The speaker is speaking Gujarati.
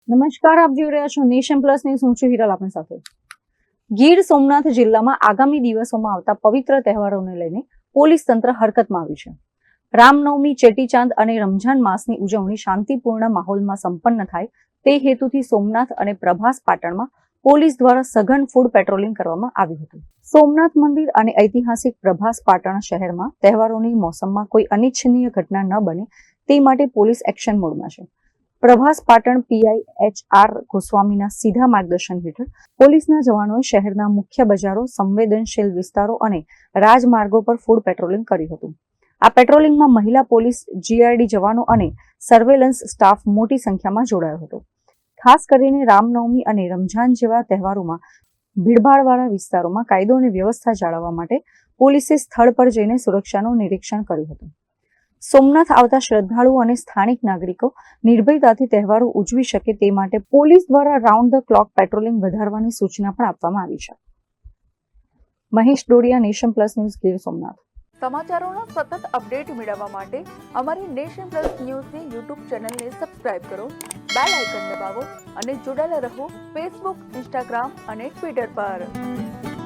નમસ્કાર, આપ જોઈ રહ્યા છો નેશન પ્લસ ન્યૂઝ. હું છું હિરલ આપની સાથે. ગીર સોમનાથ જિલ્લામાં આગામી દિવસોમાં આવતા પવિત્ર તહેવારોને લઈને પોલીસ તંત્ર હરકતમાં આવ્યું છે. રામનવમી, ચેટીચાંદ અને રમઝાન માસની ઉજવણી શાંતિપૂર્ણ માહોલમાં સંપન્ન થાય તે હેતુથી સોમનાથ અને પ્રભાસ પાટણમાં પોલીસ દ્વારા સઘન ફૂડ પેટ્રોલિંગ કરવામાં આવ્યું હતું. સોમનાથ મંદિર અને ઐતિહાસિક પ્રભાસ પાટણ શહેરમાં તહેવારોની મોસમમાં કોઈ અનિચ્છનીય ઘટના ન બને તે માટે પોલીસ એક્શન મોડમાં છે. પ્રભાસ પાટણ પીઆઈ HR ગોસ્વામીના સીધા માર્ગદર્શન હેઠળ પોલીસના જવાનોએ શહેરના મુખ્ય બજારો, સંવેદનશીલ વિસ્તારો અને રાજમાર્ગો પર ફૂડ પેટ્રોલિંગ કર્યું હતું. આ પેટ્રોલિંગમાં મહિલા પોલીસ, GRD જવાનો અને સર્વેલન્સ સ્ટાફ મોટી સંખ્યામાં જોડાયો હતો. ખાસ કરીને રામનવમી અને રમઝાન જેવા તહેવારોમાં ભીડભાડવાળા વિસ્તારોમાં કાયદો અને વ્યવસ્થા જાળવવા માટે પોલીસે સ્થળ પર જઈને સુરક્ષાનું નિરીક્ષણ કર્યું હતું. સોમનાથ આવતા શ્રદ્ધાળુઓ અને સ્થાનિક નાગરિકો નિર્ભયતાથી તહેવારો ઉજવી શકે તે માટે પોલીસ દ્વારા રાઉન્ડ ધ ક્લોક પેટ્રોલિંગ વધારવાની સૂચના પણ આપવામાં આવી છે. Mahesh Dodiya, nation plus news, Gir Somnath. સમાચારોનો સતત અપડેટ મેળવવા માટે અમારી નેશન પ્લસ ન્યૂઝની YouTube ચેનલને સબસ્ક્રાઇબ કરો, બેલ આઇકન દબાવો અને જોડાયેલા રહો Facebook, Instagram અને Twitter પર.